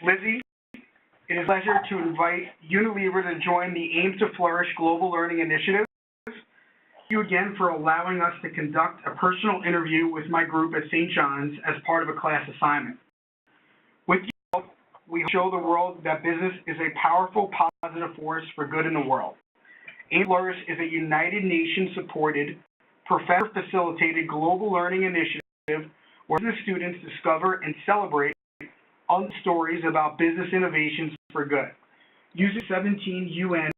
Lizzie, it is a pleasure to invite Unilever to join the Aim to Flourish Global Learning Initiative. Thank you again for allowing us to conduct a personal interview with my group at St. John's as part of a class assignment. With you, we show the world that business is a powerful, positive force for good in the world. Aim to Flourish is a United Nations-supported, professor-facilitated global learning initiative where business students discover and celebrate stories about business innovations for good. Using 17 UN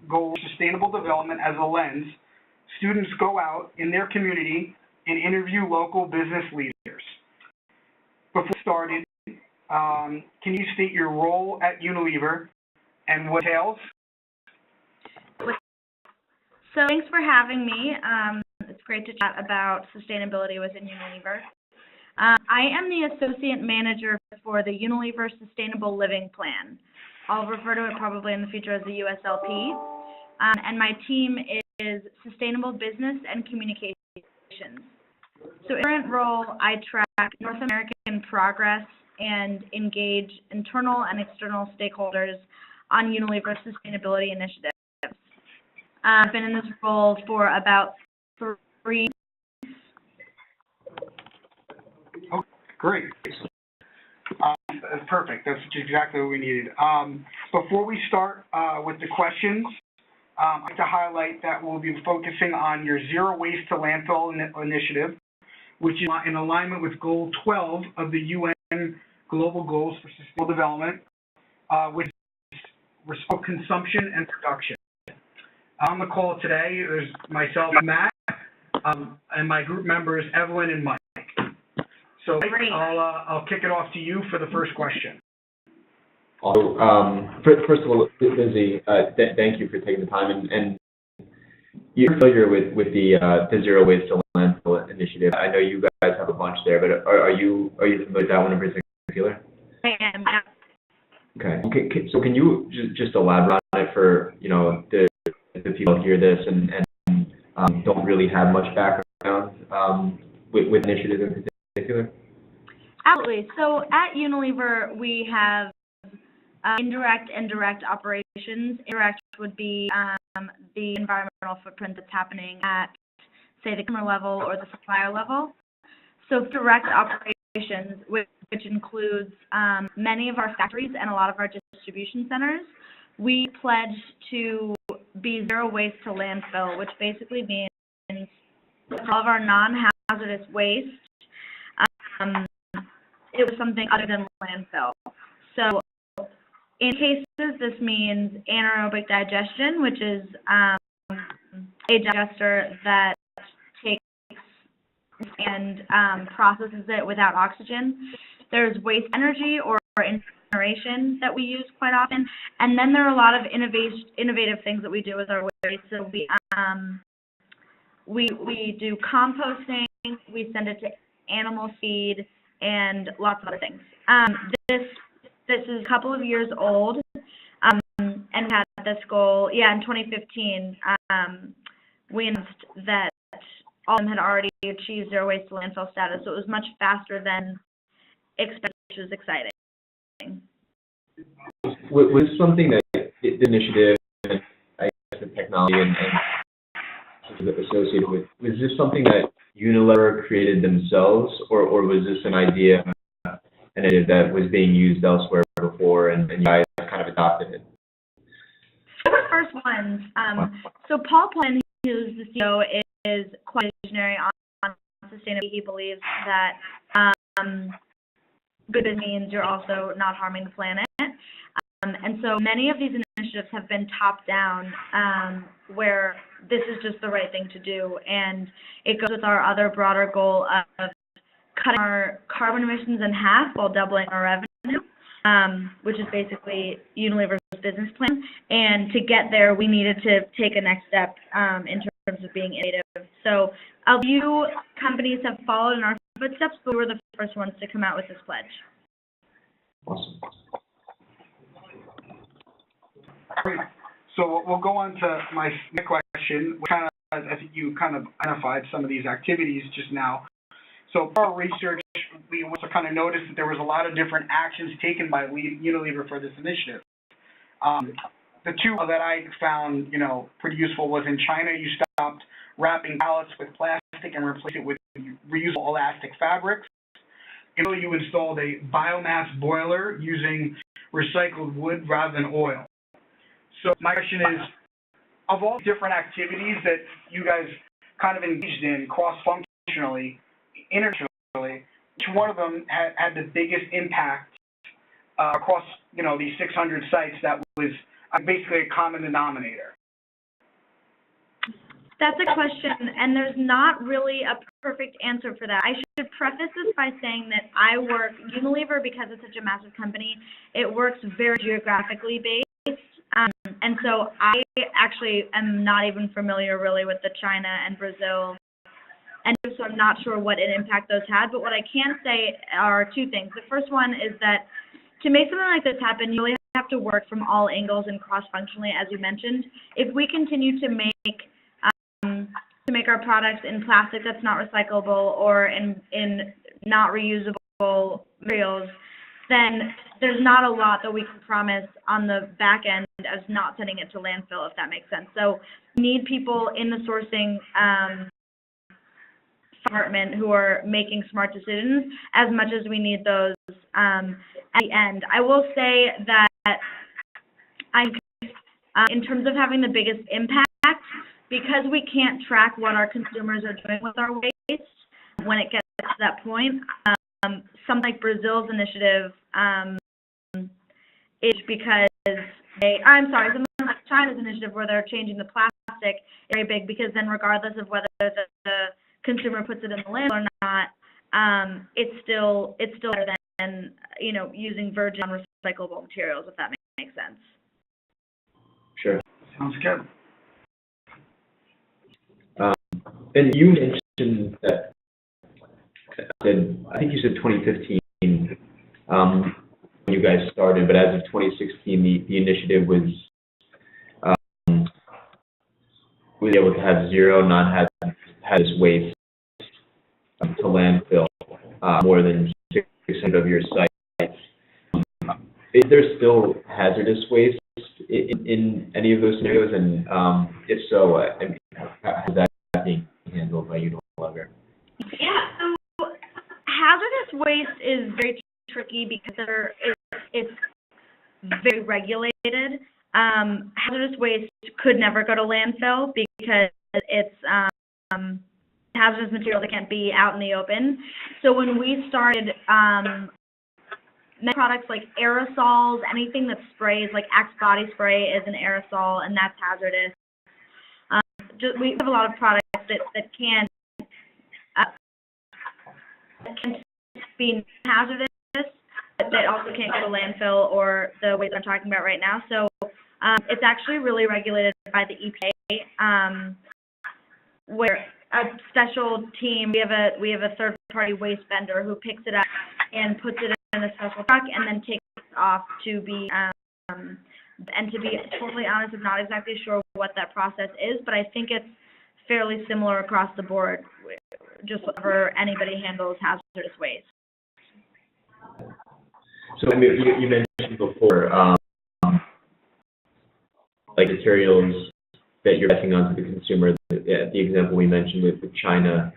goals for sustainable development as a lens, students go out in their community and interview local business leaders. Before we started, can you state your role at Unilever and what entails? So thanks for having me. It's great to chat about sustainability within Unilever. I am the Associate Manager for the Unilever Sustainable Living Plan. I'll refer to it probably in the future as the USLP. And my team is Sustainable Business and Communications. So in my current role, I track North American progress and engage internal and external stakeholders on Unilever sustainability initiatives. I've been in this role for about 3 years. Oh, great. That's perfect. That's exactly what we needed. Before we start with the questions, I'd like to highlight that we'll be focusing on your Zero Waste to Landfill initiative, which is in alignment with Goal 12 of the UN Global Goals for Sustainable Development, which is responsible consumption and production. On the call today, there's myself, Matt, and my group members, Evelyn and Mike. So I'll kick it off to you for the first question. Also, first of all, Lizzie, thank you for taking the time. And you're familiar with the Zero Waste to Landfill initiative. I know you guys have a bunch there, but are you familiar with that one in particular? I am. Okay. So can you just elaborate on it for the people who hear this and don't really have much background with initiative in particular? Absolutely. So at Unilever, we have indirect and direct operations. Indirect would be the environmental footprint that's happening at, say, the consumer level or the supplier level. So direct operations, which includes many of our factories and a lot of our distribution centers, we pledge to be zero waste to landfill, which basically means all of our non-hazardous waste, it was something other than landfill. So in cases, this means anaerobic digestion, which is a digester that takes and processes it without oxygen. There's waste energy or incineration that we use quite often, and then there are a lot of innovative things that we do with our waste. So we do composting, we send it to animal feed, and lots of other things. This is a couple of years old, and had this goal. Yeah, in 2015, we announced that all of them had already achieved zero waste to landfill status. So it was much faster than expected, which was exciting. Was something that the initiative and I guess the technology and associated with, was this something that Unilever created themselves, or was this an idea that was being used elsewhere before and you guys kind of adopted it? We were the first ones. So Paul Plin, who's the CEO, is quite visionary on sustainability. He believes that good means you're also not harming the planet. And so many of these initiatives have been top-down, where this is just the right thing to do. And it goes with our other broader goal of cutting our carbon emissions in half while doubling our revenue, which is basically Unilever's business plan. And to get there, we needed to take a next step in terms of being innovative. So a few companies have followed in our footsteps, but we were the first ones to come out with this pledge. Awesome. Great. So we'll go on to my next question. I think you kind of identified some of these activities just now. So our research we also kind of noticed that there was a lot of different actions taken by Unilever for this initiative. The two that I found, pretty useful was in China, you stopped wrapping pallets with plastic and replaced it with reusable elastic fabrics. In Italy, you installed a biomass boiler using recycled wood rather than oil. So my question is, of all the different activities that you guys kind of engaged in cross-functionally, internationally, which one of them had the biggest impact across, these 600 sites that was basically a common denominator? That's a question, and there's not really a perfect answer for that. I should preface this by saying that Unilever, because it's such a massive company, it works very geographically based. And so I actually am not even familiar really with the China and Brazil, and so I'm not sure what an impact those had. But what I can say are two things. The first one is that to make something like this happen, you really have to work from all angles and cross-functionally, as you mentioned. If we continue to make our products in plastic that's not recyclable or in not reusable materials, then there's not a lot that we can promise on the back end as not sending it to landfill, if that makes sense. So we need people in the sourcing department who are making smart decisions as much as we need those at the end. I will say that in terms of having the biggest impact, because we can't track what our consumers are doing with our waste when it gets to that point, something like Brazil's initiative is because something like China's initiative where they're changing the plastic is very big, because then regardless of whether the consumer puts it in the landfill or not, it's still better than using virgin non-recyclable materials, if that makes sense. Sure. Sounds good. And you mentioned that, I think you said 2015 when you guys started, but as of 2016, the initiative was able to have zero non-hazardous waste to landfill more than 600 of your sites. Is there still hazardous waste in any of those scenarios? And if so, how is that being handled by Unilever? Yeah, so hazardous waste is very tricky because it's very regulated. Hazardous waste could never go to landfill because it's hazardous material that can't be out in the open. So when we started, products like aerosols, anything that sprays, like Axe body spray is an aerosol, and that's hazardous. We have a lot of products that can be hazardous, but they also can't go to landfill or the waste I'm talking about right now. So it's actually really regulated by the EPA, where a special team, we have a third-party waste vendor who picks it up and puts it in a special truck and then takes it off to be, and to be totally honest, I'm not exactly sure what that process is, but I think it's fairly similar across the board, just whenever anybody handles hazardous waste. So you mentioned before, like materials that you're passing on to the consumer. The example we mentioned with China,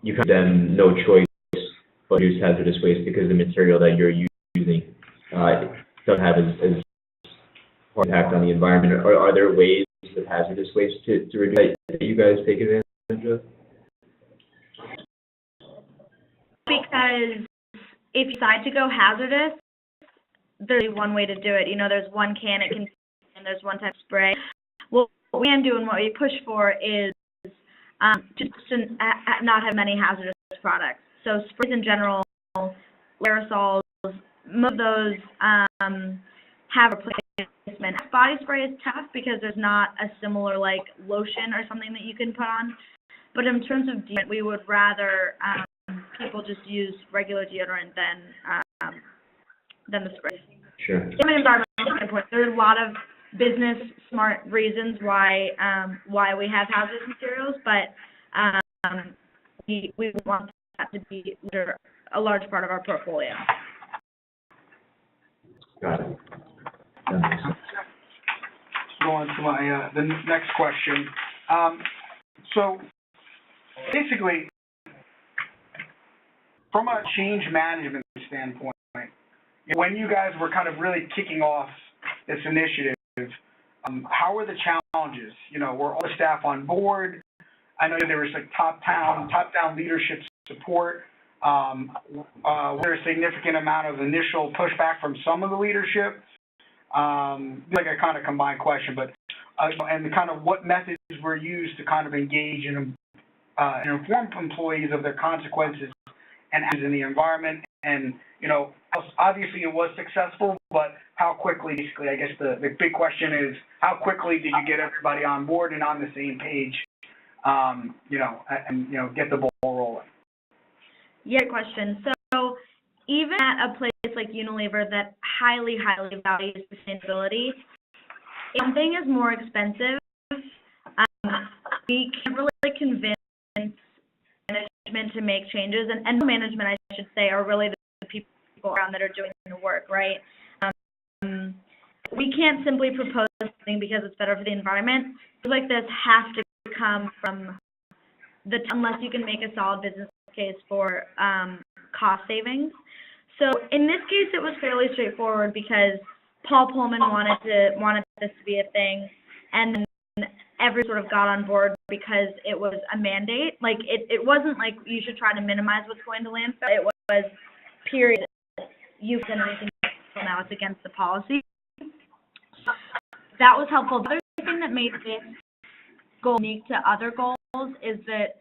you give them no choice but to use hazardous waste because the material that you're using doesn't have as hard impact on the environment. Are there ways of hazardous waste to reduce that you guys take advantage of? Because if you decide to go hazardous, there's only one way to do it. There's one can it can, and there's one type of spray. Well, what we can do and what we push for is just to not have many hazardous products. So sprays in general, aerosols, most of those have a replacement. Body spray is tough because there's not a similar like lotion or something that you can put on. But in terms of deodorant, we would rather people just use regular deodorant than the spray. Sure. From an environmental standpoint, there's a lot of business smart reasons why we have hazardous materials, but we want that to be a large part of our portfolio. Got it. That makes sense. Go on to my the next question. So basically, from a change management standpoint, when you guys were kind of really kicking off this initiative, how were the challenges? Were all the staff on board? I know there was like top-down leadership support. Was there a significant amount of initial pushback from some of the leadership? Like a kind of combined question, but and kind of what methods were used to kind of engage and inform employees of their consequences and actions in the environment. And obviously it was successful, but how quickly? Basically, I guess the big question is how quickly did you get everybody on board and on the same page? And get the ball rolling. Yeah, good question. So even at a place like Unilever that highly values sustainability, if something is more expensive, we can't really convince management to make changes, and management, I should say, are really the people around that are doing the work, right? We can't simply propose something because it's better for the environment. Things like this have to come from unless you can make a solid business case for cost savings. So in this case, it was fairly straightforward because Paul Pullman wanted this to be a thing, and then everyone sort of got on board because it was a mandate. Like it wasn't like you should try to minimize what's going to landfill. It was period. You've done anything now, it's against the policy. That was helpful. The other thing that made this goal unique to other goals is that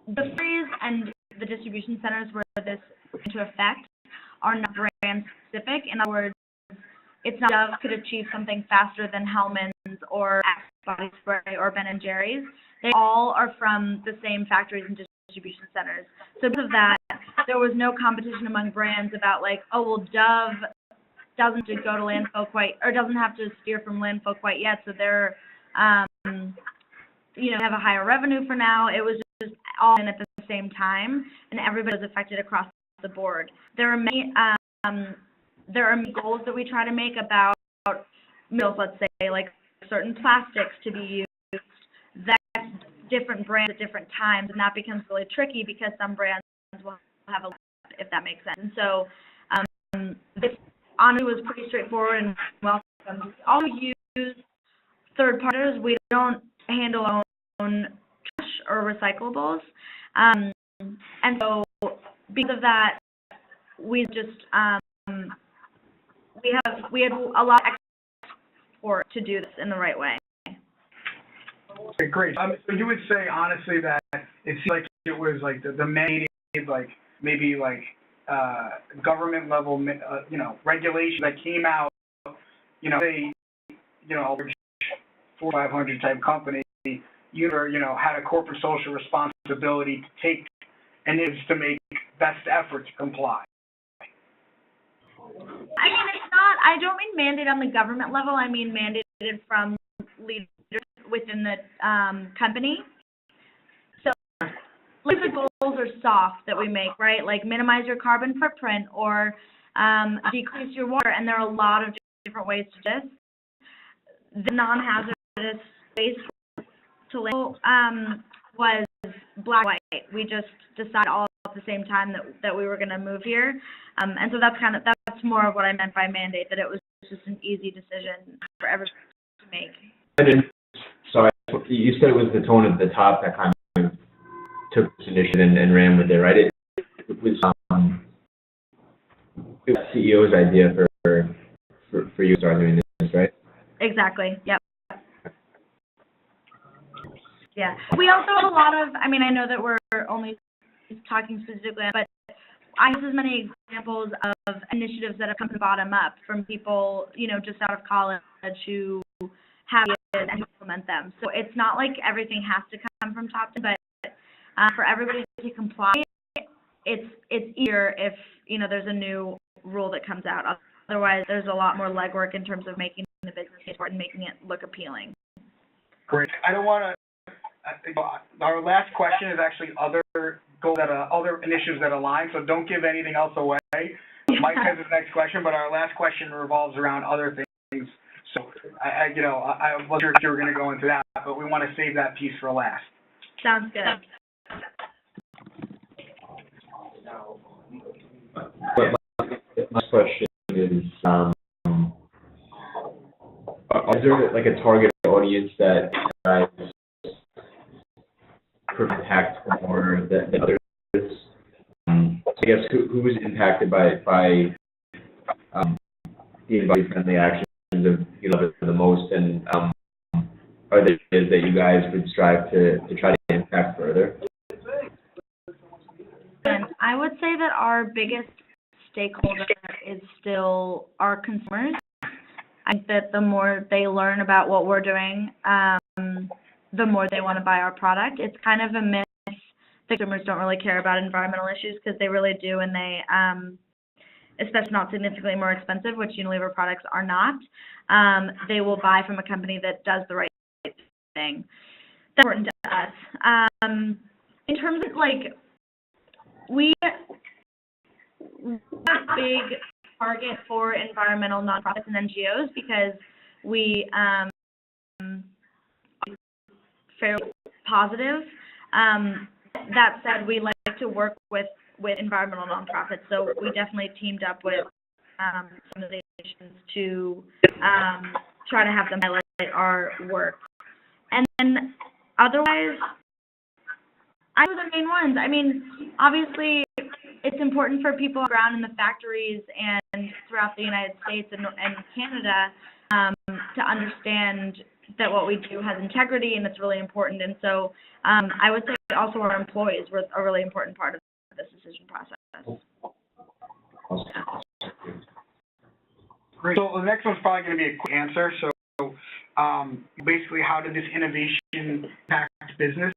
the freeze and the distribution centers where this into effect are not brand specific. In other words, it's not Dove could achieve something faster than Hellman's or Axe Body Spray or Ben & Jerry's. They all are from the same factories and distribution centers. So because of that, there was no competition among brands about like, oh, well, Dove doesn't go to landfill quite, or doesn't have to steer from landfill quite yet, so they're, have a higher revenue for now. It was just all in at the same time, and everybody was affected across the board. There are many goals that we try to make about mills, let's say, like certain plastics to be used. That's different brands at different times, and that becomes really tricky because some brands will have a, if that makes sense. And so this honestly was pretty straightforward and welcome. We also use third parties. We don't handle our own trash or recyclables. And so because of that, we just we had a lot of support to do this in the right way. Okay, great. So you would say honestly that it seemed like it was like the mandated, like maybe like government level regulation that came out, say, 4,500 type company, had a corporate social responsibility to take initiatives to make best effort to comply. I mean, it's not, I don't mean mandate on the government level, I mean mandated from leaders within the company. So, like the goals are soft that we make, right? Like minimize your carbon footprint or decrease your water, and there are a lot of different ways to do this. The non-hazardous waste to label was black and white. We just decided all at the same time that we were going to move here, and so that's more of what I meant by mandate. That it was just an easy decision for everyone to make. Sorry, you said it was the tone at the top that kind of took this initiative and ran with it, right? It was CEO's idea for you to start doing this, right? Exactly. Yep. Yeah. We also have a lot of, I mean, I know that we're only talking specifically, but I have as many examples of initiatives that have come from the bottom up from people, just out of college who have it and implement them. So it's not like everything has to come from top down, but for everybody to comply, it's easier if, there's a new rule that comes out. Otherwise, there's a lot more legwork in terms of making the business case and making it look appealing. Great. I don't want to our last question is actually other goals other initiatives that align, so don't give anything else away. Mike has his next question, but our last question revolves around other things. So I wasn't sure if you were going to go into that, but we want to save that piece for last. Sounds good. But my question is, is there like a target audience that you guys impact more than others? I guess who is impacted by the environment-friendly actions of the most, and are there areas that you guys would strive to try to impact further? And I would say that our biggest stakeholder is still our consumers. I think that the more they learn about what we're doing, the more they want to buy our product. It's kind of a myth that consumers don't really care about environmental issues, because they really do, and they, especially not significantly more expensive, which Unilever products are not. They will buy from a company that does the right thing. That's important to us. In terms of we have a big target for environmental nonprofits and NGOs, because we fairly positive. That said, we like to work with environmental nonprofits, so we definitely teamed up with some organizations to try to have them highlight our work. And then otherwise, I know the main ones. I mean, obviously, it's important for people on the ground in the factories and throughout the United States and Canada to understand that what we do has integrity, and it's really important. And so I would say also our employees were a really important part of this decision process. Great. So the next one's probably going to be a quick answer. So basically, how did this innovation impact business?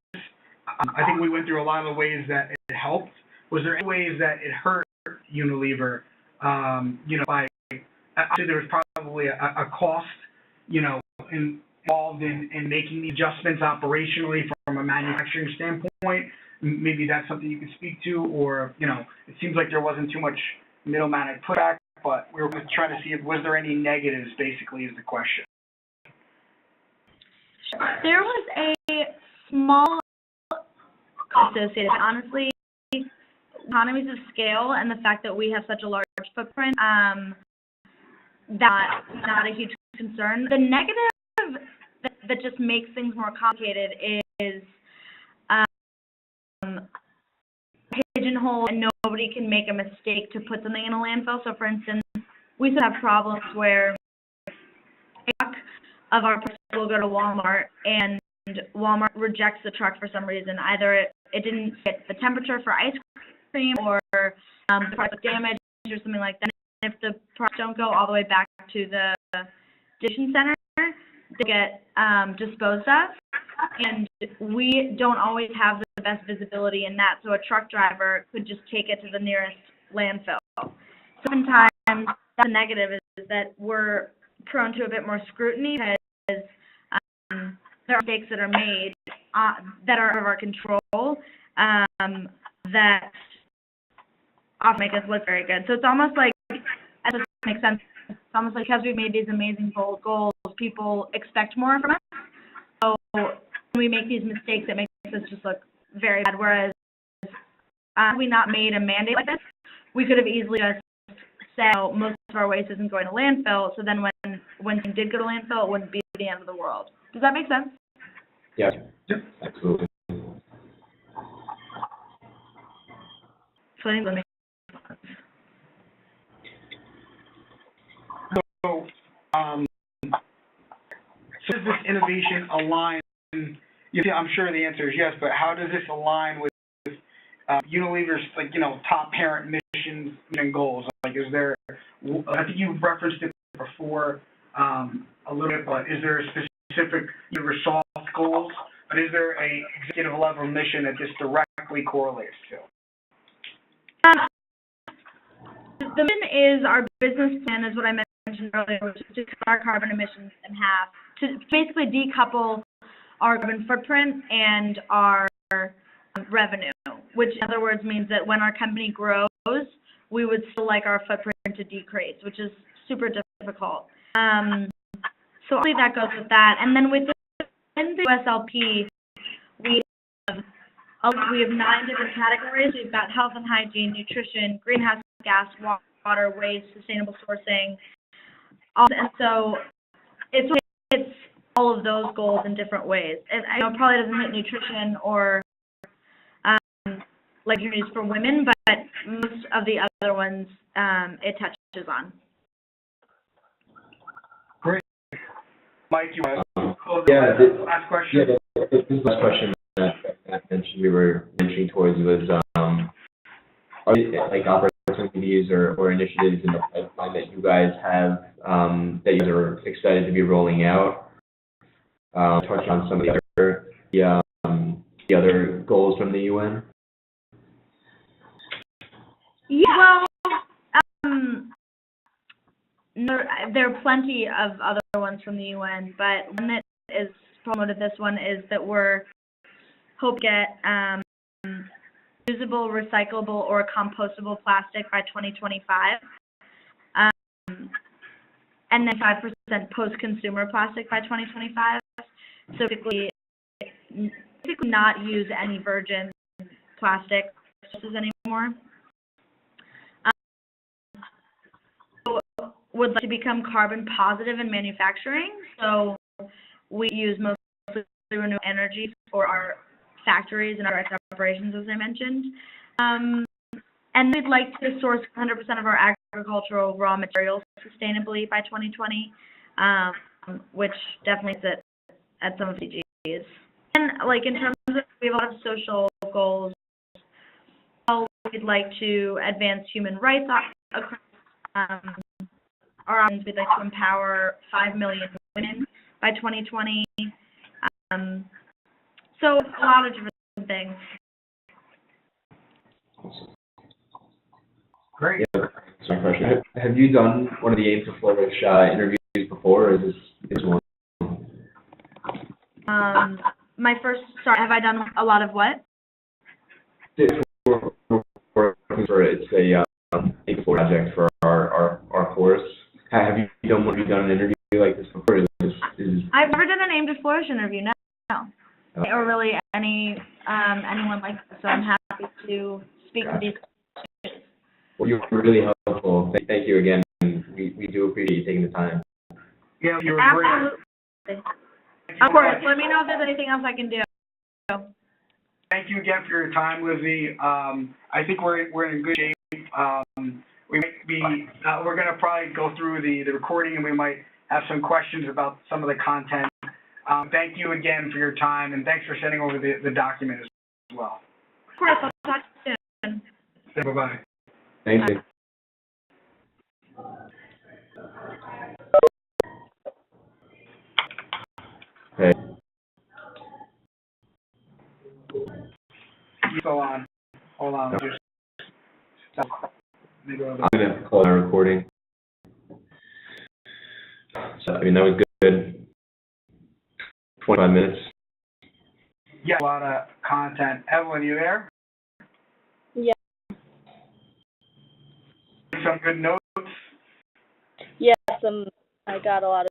I think we went through a lot of the ways that it helped. Was there any ways that it hurt Unilever? By actually there was probably a cost, involved in making the adjustments operationally from a manufacturing standpoint. Maybe that's something you could speak to, or it seems like there wasn't too much middleman pushback, but we were trying to see if was there any negatives. Basically, is the question. There was a small associated, honestly, economies of scale and the fact that we have such a large footprint, that's not a huge concern. The negative that just makes things more complicated is pigeonhole, and nobody can make a mistake to put something in a landfill. So, for instance, we still have problems where a truck of our product will go to Walmart, and Walmart rejects the truck for some reason. Either it didn't fit the temperature for ice cream, or the product damaged or something like that. And if the products don't go all the way back to the distribution center, they get disposed of. And we don't always have the best visibility in that, so a truck driver could just take it to the nearest landfill. Sometimes the negative is that we're prone to a bit more scrutiny, because there are mistakes that are made that are out of our control that often make us look very good. So it's almost like, that doesn't make sense, it's almost like because we've made these amazing bold goals, people expect more from us. So when we make these mistakes, it makes us just look very bad. Whereas had we not made a mandate like this, we could have easily just said, oh, most of our waste isn't going to landfill, so then when it did go to landfill, it wouldn't be the end of the world. Does that make sense? Yeah, absolutely. So I think that makes sense. So, so does this innovation align? I'm sure the answer is yes, but how does this align with Unilever's top parent missions and goals? Like, is there? I think you referenced it before a little bit, but is there a specific soft goals? But is there a executive level mission that this directly correlates to? The mission is our business plan, is what I mentioned earlier, which is to cut our carbon emissions in half, to basically decouple our carbon footprint and our revenue, which in other words means that when our company grows, we would still like our footprint to decrease, which is super difficult. So hopefully that goes with that. And then within the USLP, we have 9 different categories. We've got health and hygiene, nutrition, greenhouse gas, water, waste, sustainable sourcing. And so it's all of those goals in different ways. I know it probably doesn't hit nutrition or like opportunities for women, but most of the other ones it touches on. Great. Mike, you want to close the last question? Yeah, this last question that I mentioned we were mentioning towards was, are there like opportunities or initiatives in the pipeline that you guys have that you guys are excited to be rolling out? Touch on some of the other goals from the UN. Yeah, well, there are plenty of other ones from the UN, but one that is promoted, this one, is that we're hope to get usable, recyclable, or compostable plastic by 2025, and then 5% post-consumer plastic by 2025. So basically not use any virgin plastic sources anymore. Would like to become carbon positive in manufacturing, so we use mostly renewable energy for our factories and our operations, as I mentioned. And we'd like to source 100% of our agricultural raw materials sustainably by 2020, which definitely sits at some of the GEs. And like in terms of, we have a lot of social goals. We'd like to advance human rights across our options. We'd like to empower 5 million women by 2020. So a lot of different things. Great. Yeah, that's my question. Have you done one of the Aim to Flourish interviews before, or is this one? Have I done a lot of what? It's a Aim to Flourish project for our course. Have you done an interview like this before? I've never done an Aim to Flourish interview, no. Or really anyone like this, so I'm happy to speak to these questions. Well, you were really helpful. Thank you again. We do appreciate you taking the time. Yeah, you were Absolutely. great. Of course. Let me know if there's anything else I can do. Thank you again for your time, Lizzie. I think we're in good shape. We might be we're going to probably go through the recording, and we might have some questions about some of the content. Thank you again for your time, and thanks for sending over the document as well. Of course. I'll talk to you soon. Bye-bye. Thank you. Hey. Hold on. I'm going to close our recording. So, that was good. 25 minutes. Yeah, a lot of content. Evelyn, you there? Yeah. Some good notes? Yes, I got a lot of